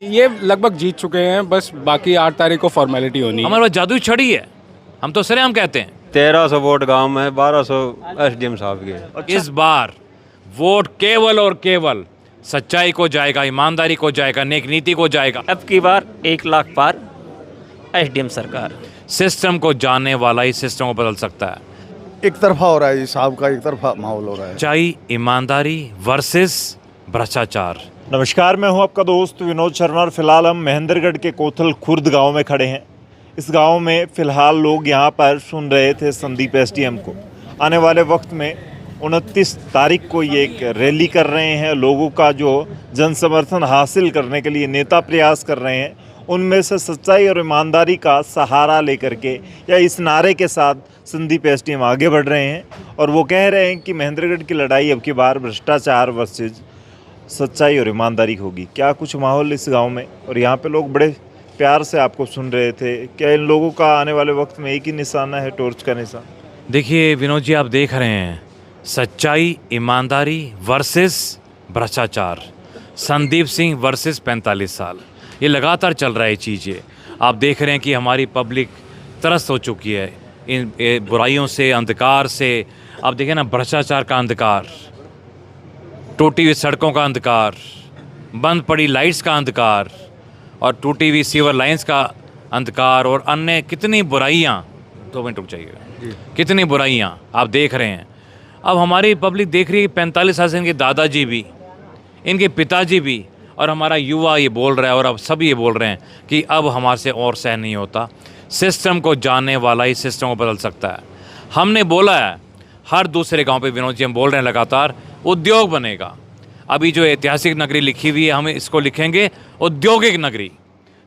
ये लगभग जीत चुके हैं, बस बाकी 8 तारीख को फॉर्मेलिटी होनी है। हमारे पास जादुई छड़ी है, हम तो सरेआम कहते हैं। 1300 वोट गांव में, 1200 एसडीएम साहब के। इस बार वोट केवल और केवल सच्चाई को जाएगा, ईमानदारी को जाएगा, नेक नीति को जाएगा। अब की बार 1 लाख पार एसडीएम सरकार। सिस्टम को जानने वाला ही सिस्टम को बदल सकता है। एक तरफा हो रहा है जी साहब का, एक तरफा माहौल हो रहा है। सच्चाई, ईमानदारी वर्सेस भ्रष्टाचार। नमस्कार, मैं हूं आपका दोस्त विनोद शर्मा और फिलहाल हम महेंद्रगढ़ के कोथल खुर्द गांव में खड़े हैं। इस गांव में फ़िलहाल लोग यहां पर सुन रहे थे संदीप एसडीएम को। आने वाले वक्त में 29 तारीख को ये एक रैली कर रहे हैं। लोगों का जो जन समर्थन हासिल करने के लिए नेता प्रयास कर रहे हैं, उनमें से सच्चाई और ईमानदारी का सहारा लेकर के या इस नारे के साथ संदीप एसडीएम आगे बढ़ रहे हैं। और वो कह रहे हैं कि महेंद्रगढ़ की लड़ाई अब की बार भ्रष्टाचार वर्सेज सच्चाई और ईमानदारी होगी। क्या कुछ माहौल इस गांव में, और यहाँ पे लोग बड़े प्यार से आपको सुन रहे थे। क्या इन लोगों का आने वाले वक्त में एक ही निशाना है, टॉर्च का निशान? देखिए विनोद जी, आप देख रहे हैं सच्चाई ईमानदारी वर्सेस भ्रष्टाचार, संदीप सिंह वर्सेस 45 साल। ये लगातार चल रहा है चीज़ें। आप देख रहे हैं कि हमारी पब्लिक त्रस्त हो चुकी है इन बुराइयों से, अंधकार से। आप देखें ना, भ्रष्टाचार का अंधकार, टूटी हुई सड़कों का अंधकार, बंद पड़ी लाइट्स का अंधकार और टूटी हुई सीवर लाइंस का अंधकार और अन्य कितनी बुराइयां। 2 मिनट रुक जाइएगा। कितनी बुराइयां आप देख रहे हैं। अब हमारी पब्लिक देख रही है 45 साल से इनके दादाजी भी, इनके पिताजी भी, और हमारा युवा ये बोल रहा है और अब सब ये बोल रहे हैं कि अब हमारे से और सहन नहीं होता। सिस्टम को जानने वाला ही सिस्टम को बदल सकता है। हमने बोला है हर दूसरे गांव पे, विनोद जी हम बोल रहे हैं लगातार, उद्योग बनेगा। अभी जो ऐतिहासिक नगरी लिखी हुई है, हम इसको लिखेंगे औद्योगिक नगरी,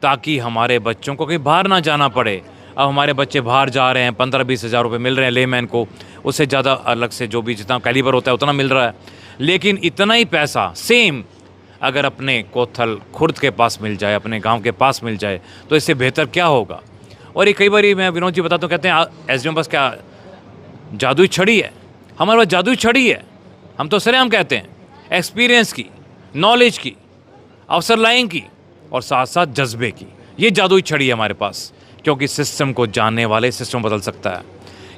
ताकि हमारे बच्चों को कहीं बाहर ना जाना पड़े। अब हमारे बच्चे बाहर जा रहे हैं, 15-20 हज़ार रुपये मिल रहे हैं लेमैन को, उससे ज़्यादा अलग से जो भी जितना कैलिबर होता है उतना मिल रहा है। लेकिन इतना ही पैसा सेम अगर अपने कोथल खुर्द के पास मिल जाए, अपने गांव के पास मिल जाए, तो इससे बेहतर क्या होगा। और ये कई बार मैं विनोद जी बताता हूँ, कहते हैं एसडीएम पास क्या जादुई छड़ी है। हमारे पास जादुई छड़ी है, हम तो सरेआम कहते हैं। एक्सपीरियंस की, नॉलेज की, अवसर लाइन की और साथ साथ जज्बे की, ये जादुई छड़ी है हमारे पास। क्योंकि सिस्टम को जानने वाले सिस्टम बदल सकता है।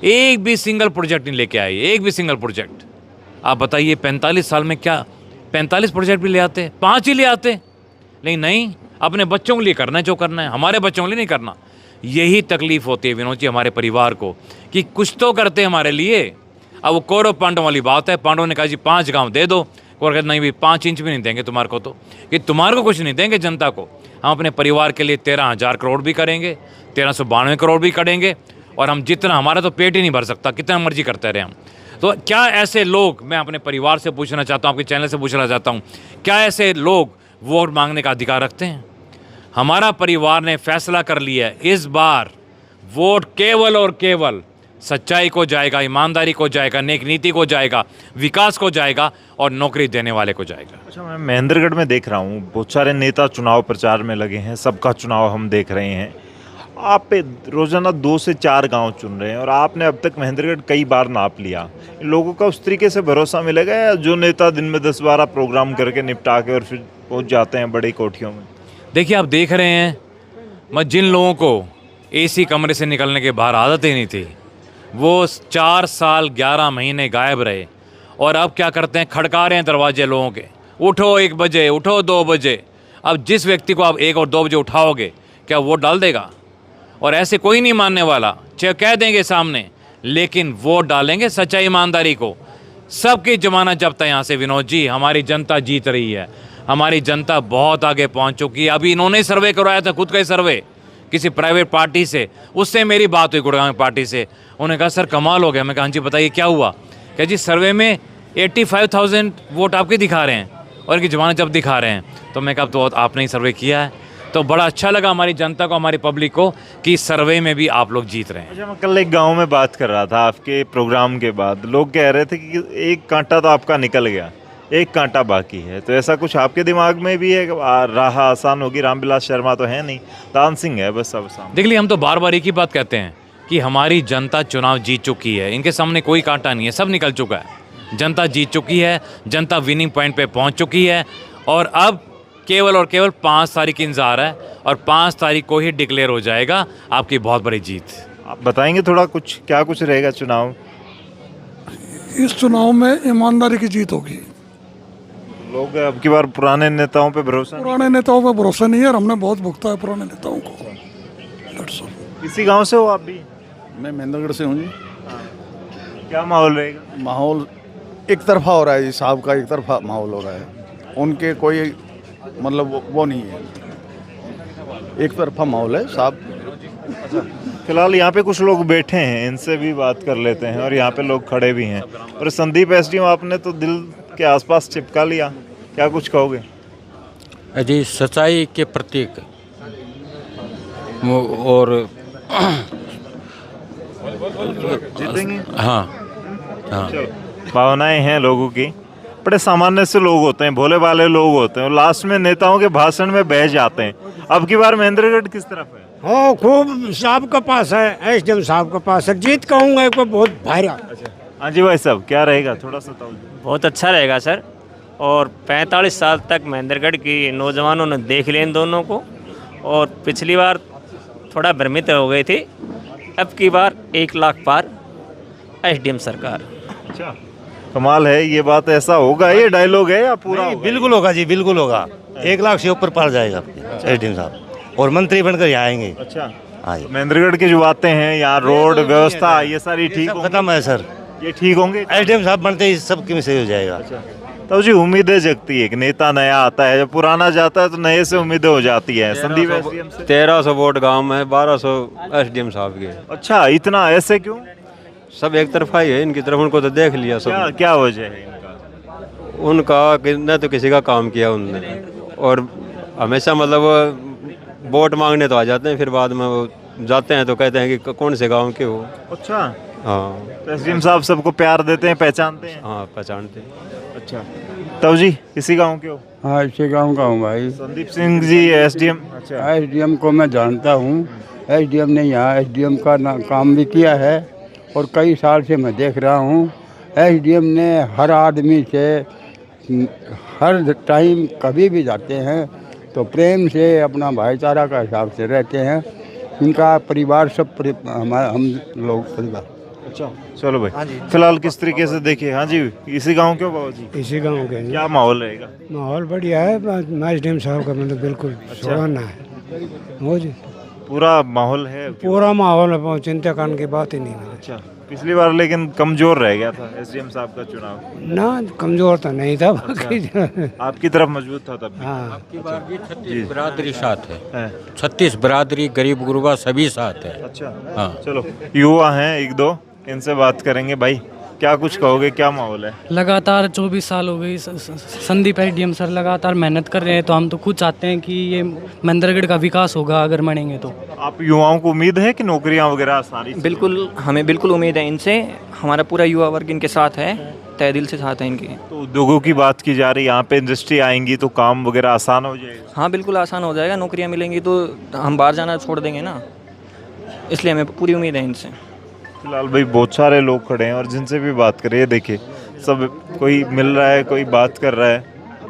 एक भी सिंगल प्रोजेक्ट नहीं लेके आए, एक भी सिंगल प्रोजेक्ट। आप बताइए 45 साल में क्या 45 प्रोजेक्ट भी ले आते, 5 ही ले आते। लेकिन नहीं, अपने बच्चों के लिए करना है जो करना है, हमारे बच्चों के लिए नहीं करना। यही तकलीफ होती है विनोद जी हमारे परिवार को, कि कुछ तो करते हमारे लिए। अब वो कौरव पांडव वाली बात है। पांडवों ने कहा जी 5 गांव दे दो, और कहते नहीं भी 5 इंच भी नहीं देंगे तुम्हारे को, तो कि तुम्हारे को कुछ नहीं देंगे जनता को। हम अपने परिवार के लिए 13,000 करोड़ भी करेंगे, 1392 करोड़ भी करेंगे। और हम जितना, हमारा तो पेट ही नहीं भर सकता, कितना मर्जी करते रहे हम। तो क्या ऐसे लोग, मैं अपने परिवार से पूछना चाहता हूँ, आपके चैनल से पूछना चाहता हूँ, क्या ऐसे लोग वोट मांगने का अधिकार रखते हैं? हमारा परिवार ने फैसला कर लिया है, इस बार वोट केवल और केवल सच्चाई को जाएगा, ईमानदारी को जाएगा, नेक नीति को जाएगा, विकास को जाएगा और नौकरी देने वाले को जाएगा। अच्छा, मैं महेंद्रगढ़ में देख रहा हूँ बहुत सारे नेता चुनाव प्रचार में लगे हैं, सबका चुनाव हम देख रहे हैं। आप रोजाना 2 से 4 गांव चुन रहे हैं और आपने अब तक महेंद्रगढ़ कई बार नाप लिया। इन लोगों का उस तरीके से भरोसा मिलेगा, या जो नेता दिन में 10-12 प्रोग्राम करके निपटा के और फिर पहुँच जाते हैं बड़ी कोठियों में? देखिए, आप देख रहे हैं, मैं जिन लोगों को एसी कमरे से निकलने के बाहर आदत ही नहीं थी, वो 4 साल 11 महीने गायब रहे। और अब क्या करते हैं, खड़का रहे हैं दरवाजे लोगों के, उठो 1 बजे, उठो 2 बजे। अब जिस व्यक्ति को आप 1 और 2 बजे उठाओगे, क्या वोट डाल देगा? और ऐसे कोई नहीं मानने वाला, चाहे कह देंगे सामने, लेकिन वोट डालेंगे सच्चाई ईमानदारी को। सबकी जमानत जब्त है यहाँ से विनोद जी। हमारी जनता जीत रही है, हमारी जनता बहुत आगे पहुँच चुकी है। अभी इन्होंने सर्वे करवाया था, खुद का ही सर्वे किसी प्राइवेट पार्टी से, उससे मेरी बात हुई गुड़गांव पार्टी से। उन्होंने कहा सर कमाल हो गया। मैं कहा हाँ जी बताइए क्या हुआ? क्या जी सर्वे में 85,000 वोट आपके दिखा रहे हैं और इनकी जमानत जब दिखा रहे हैं। तो मैं कहा तो आपने ही सर्वे किया है। तो बड़ा अच्छा लगा हमारी जनता को, हमारी पब्लिक को, कि सर्वे में भी आप लोग जीत रहे हैं। अच्छा, मैं कल एक गांव में बात कर रहा था आपके प्रोग्राम के बाद। लोग कह रहे थे कि एक कांटा तो आपका निकल गया, एक कांटा बाकी है। तो ऐसा कुछ आपके दिमाग में भी है कि राह आसान होगी? रामविलास शर्मा तो है नहीं, दान सिंह है बस। सब देख लीजिए, हम तो बार बार एक ही बात कहते हैं कि हमारी जनता चुनाव जीत चुकी है। इनके सामने कोई कांटा नहीं है, सब निकल चुका है। जनता जीत चुकी है, जनता विनिंग पॉइंट पे पहुंच चुकी है। और अब केवल और केवल 5 तारीख की इंतज़ार है और 5 तारीख को ही डिक्लेयर हो जाएगा आपकी बहुत बड़ी जीत। आप बताएंगे थोड़ा कुछ क्या कुछ रहेगा चुनाव? इस चुनाव में ईमानदारी की जीत होगी। लोग अब की बार पुराने नेताओं पे भरोसा नहीं। पुराने नेताओं पर भरोसा नहीं है और हमने बहुत भुगता है पुराने नेताओं को। That's all। इसी गांव से हो आप भी? मैं महेंद्रगढ़ से हूँ जी। क्या माहौल रहेगा? माहौल एक तरफा हो रहा है जी, साहब का एक तरफा माहौल हो रहा है। उनके कोई मतलब वो नहीं है, एक तरफा माहौल है साहब। फिलहाल यहाँ पे कुछ लोग बैठे हैं, इनसे भी बात कर लेते हैं और यहाँ पे लोग खड़े भी हैं। और संदीप एसडीएम आपने तो दिल के आसपास चिपका लिया, क्या कुछ कहोगे? जी सच्चाई के प्रतीक और जीतेंगे? हाँ हाँ भावनाएं हैं लोगों की, बड़े सामान्य से लोग होते हैं, भोले भाले लोग होते हैं और लास्ट में नेताओं के भाषण में बह जाते हैं। अब की बार महेंद्रगढ़ किस तरफ है? हाँ खूब साहब के पास है, एसडीएम साहब के पास है। जीत कहूँगा एक बहुत भारी। हाँ जी भाई साहब, क्या रहेगा थोड़ा सा बताओ। बहुत अच्छा रहेगा सर। और 45 साल तक महेंद्रगढ़ की नौजवानों ने देख लिया इन दोनों को, और पिछली बार थोड़ा भ्रमित हो गई थी। अब की बार 1 लाख पार एसडीएम सरकार। अच्छा, कमाल है ये बात। ऐसा होगा, ये डायलॉग है या पूरा होगा? बिल्कुल होगा जी, बिल्कुल होगा। 1 लाख से ऊपर पार जाएगा एसडीएम साहब, और मंत्री बनकर यहाँ आएंगे। अच्छा, हाँ तो महेंद्रगढ़ की जो बातें हैं यहाँ, रोड व्यवस्था, ये सारी ठीक होंगी? खत्म है सर, ये ठीक होंगे? एसडीएम साहब बनते ही सब की सही हो जाएगा। तो जी उम्मीदें जगती है, एक नेता नया आता है, जब पुराना जाता है तो नए से उम्मीदें हो जाती है। संदीप एसडीएम से 1300 वोट गांव में, 1200 एसडीएम साहब के। अच्छा, इतना ऐसे क्यों? सब एक तरफा ही है इनकी तरफ, उनको तो देख लिया सब। क्या क्या वजह है इनका? उनका कि न तो किसी का काम किया उनने, और हमेशा मतलब वोट मांगने तो आ जाते हैं, फिर बाद में वो जाते हैं तो कहते हैं कि कौन से गांव के हो। अच्छा, हाँ तो एसडीएम साहब सबको प्यार देते हैं, पहचानते हैं? हाँ पहचानते हैं। अच्छा, तब जी इसी गांव के हो? हाँ इसी गाँव का हूँ भाई। संदीप सिंह जी एसडीएम। अच्छा, एसडीएम को मैं जानता हूँ। एसडीएम ने यहाँ एसडीएम का काम भी किया है और कई साल से मैं देख रहा हूँ। एसडीएम ने हर आदमी से हर टाइम कभी भी जाते हैं तो प्रेम से अपना भाईचारा का हिसाब से रहते हैं। इनका परिवार सब हम लोग परिवार। अच्छा चलो भाई, फिलहाल किस तरीके से देखिए। हाँ जी, इसी गांव के हो बाबू जी? इसी गाँव के। क्या माहौल रहेगा? माहौल बढ़िया है, एसडीएम साहब का मतलब बिल्कुल सुहाना है। हो जी, पूरा माहौल है? पूरा माहौल है, चिंता करने की बात ही नहीं है। अच्छा, पिछली बार लेकिन कमजोर रह गया था एसडीएम साहब का चुनाव। ना कमजोर तो नहीं था बाकी। आपकी तरफ मजबूत था तब भी? हाँ, आपकी बार भी 36 बिरादरी साथ है, है। 36 बिरादरी गरीब गुरबा सभी साथ है। अच्छा, हाँ चलो युवा हैं एक दो, इनसे बात करेंगे। भाई क्या कुछ कहोगे, क्या माहौल है? लगातार 24 साल हो गई संदीप एसडीएम सर लगातार मेहनत कर रहे हैं, तो हम तो खुद चाहते हैं कि ये महेंद्रगढ़ का विकास होगा अगर बनेंगे तो। आप युवाओं को उम्मीद है कि नौकरियां वगैरह सारी? बिल्कुल, हमें बिल्कुल उम्मीद है इनसे। हमारा पूरा युवा वर्ग इनके साथ है, तय दिल से साथ है इनके। तो उद्योगों की बात की जा रही है, यहाँ पे इंडस्ट्री आएंगी तो काम वगैरह आसान हो जाएगा? हाँ बिल्कुल आसान हो जाएगा, नौकरियाँ मिलेंगी तो हम बाहर जाना छोड़ देंगे ना, इसलिए हमें पूरी उम्मीद है इनसे। फिलहाल भाई बहुत सारे लोग खड़े हैं और जिनसे भी बात करें, देखिए सब कोई मिल रहा है, कोई बात कर रहा है।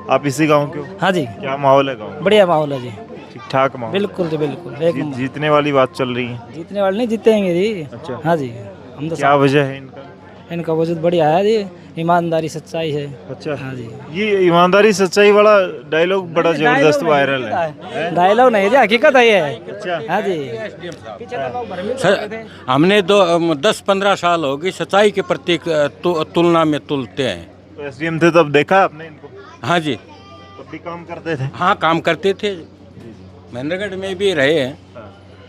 आप इसी गांव के हो? हाँ जी, क्या माहौल है गांव? बढ़िया माहौल है जी, ठीक ठाक माहौल? बिल्कुल जी बिल्कुल। जीतने वाली बात चल रही है? जीतने वाले नहीं जीतेंगे जी। अच्छा, हाँ जी, हम तो क्या वजह है इनका? इनका वजूद बढ़िया है जी, ईमानदारी सच्चाई है। अच्छा, हाँ जी, ये ईमानदारी सच्चाई वाला डायलॉग बड़ा जबरदस्त वायरल है। डायलॉग नहीं जी, हकीकत है ये। अच्छा, हाँ जी, हमने 10-15 साल हो गई सच्चाई के प्रतीक तुलना में तुलते हैं। तो एसडीएम थे तब देखा आपने इनको? हाँ जी, तब भी काम करते थे? हाँ काम करते थे, महेंद्रगढ़ में भी रहे हैं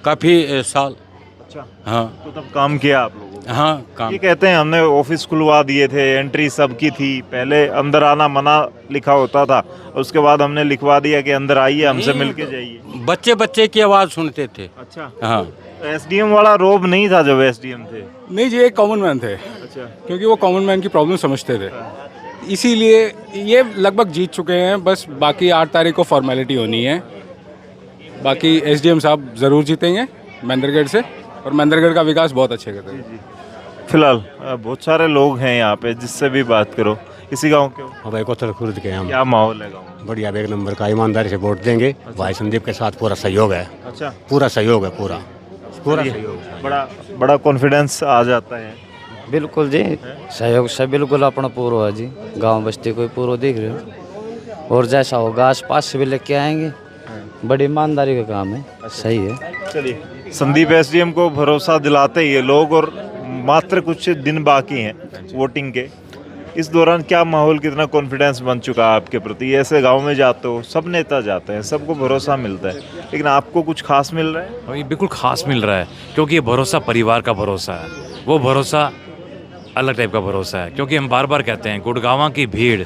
काफ़ी साल। अच्छा, हाँ तो तब काम किया आप लोगों ने? हाँ काम। ये कहते हैं हमने ऑफिस खुलवा दिए थे, एंट्री सबकी थी, पहले अंदर आना मना लिखा होता था, उसके बाद हमने लिखवा दिया कि अंदर आइए, हमसे मिल के जाइए। बच्चे बच्चे की आवाज़ सुनते थे। अच्छा, हाँ, एसडीएम वाला रोब नहीं था जब एसडीएम थे? नहीं जी, एक कॉमन मैन थे। अच्छा, क्योंकि वो कॉमन मैन की प्रॉब्लम समझते थे, इसीलिए ये लगभग जीत चुके हैं। बस बाकी 8 तारीख को फॉर्मेलिटी होनी है। बाकी एसडीएम साहब ज़रूर जीतेंगे महेंद्रगढ़ से, और महेंद्रगढ़ का विकास बहुत अच्छे करते हैं। फिलहाल बहुत सारे लोग हैं यहाँ पे, जिससे भी बात करो। इसी गांव के हो? हाँ भाई कोतल खुर्द के हम। क्या माहौल है गांव में? बढ़िया एक नंबर का, ईमानदारी से वोट देंगे। भाई संदीप के साथ पूरा सहयोग है। अच्छा, पूरा सहयोग है, पूरा पूरा चलिए, सहयोग। बड़ा बड़ा कॉन्फिडेंस आ जाता है। बिल्कुल जी, सहयोग से बिल्कुल अपना पूरा है जी। गांव बस्ती को पूरा देख रहे हो, और जैसा होगा आस पास से भी लेके आएंगे। बड़ी ईमानदारी का काम है, सही है। चलिए, संदीप एसडीएम को भरोसा दिलाते ही ये लोग, और मात्र कुछ दिन बाकी हैं वोटिंग के। इस दौरान क्या माहौल, कितना कॉन्फिडेंस बन चुका है आपके प्रति? ऐसे गांव में जाते हो, सब नेता जाते हैं, सबको भरोसा मिलता है, लेकिन आपको कुछ खास मिल रहा है? और ये बिल्कुल खास मिल रहा है, क्योंकि ये भरोसा परिवार का भरोसा है। वो भरोसा अलग टाइप का भरोसा है, क्योंकि हम बार बार कहते हैं गुड़गांव की भीड़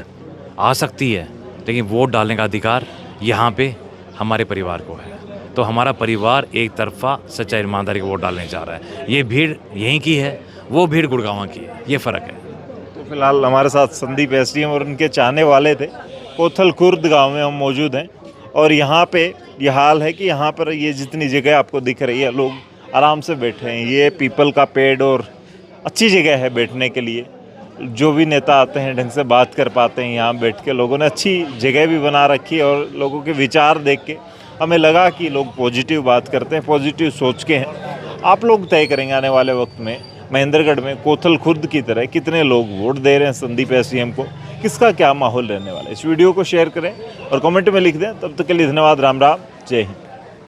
आ सकती है, लेकिन वोट डालने का अधिकार यहाँ पे हमारे परिवार को है। तो हमारा परिवार एक तरफा सच्चाई ईमानदारी को वोट डालने जा रहा है। ये भीड़ यहीं की है, वो भीड़ गुड़गांव की है, ये फ़र्क है। तो फिलहाल हमारे साथ संदीप एसडीएम और उनके चाहने वाले थे। कोथल खुर्द गांव में हम मौजूद हैं, और यहाँ पे ये हाल है कि यहाँ पर ये जितनी जगह आपको दिख रही है, लोग आराम से बैठे हैं। ये पीपल का पेड़ और अच्छी जगह है बैठने के लिए। जो भी नेता आते हैं ढंग से बात कर पाते हैं यहाँ बैठ के। लोगों ने अच्छी जगह भी बना रखी है, और लोगों के विचार देख के हमें लगा कि लोग पॉजिटिव बात करते हैं, पॉजिटिव सोच के हैं। आप लोग तय करेंगे आने वाले वक्त में महेंद्रगढ़ में कोथल खुर्द की तरह कितने लोग वोट दे रहे हैं संदीप एसडीएम को, किसका क्या माहौल रहने वाला है। इस वीडियो को शेयर करें और कमेंट में लिख दें। तब तक के लिए धन्यवाद। राम राम, जय हिंद।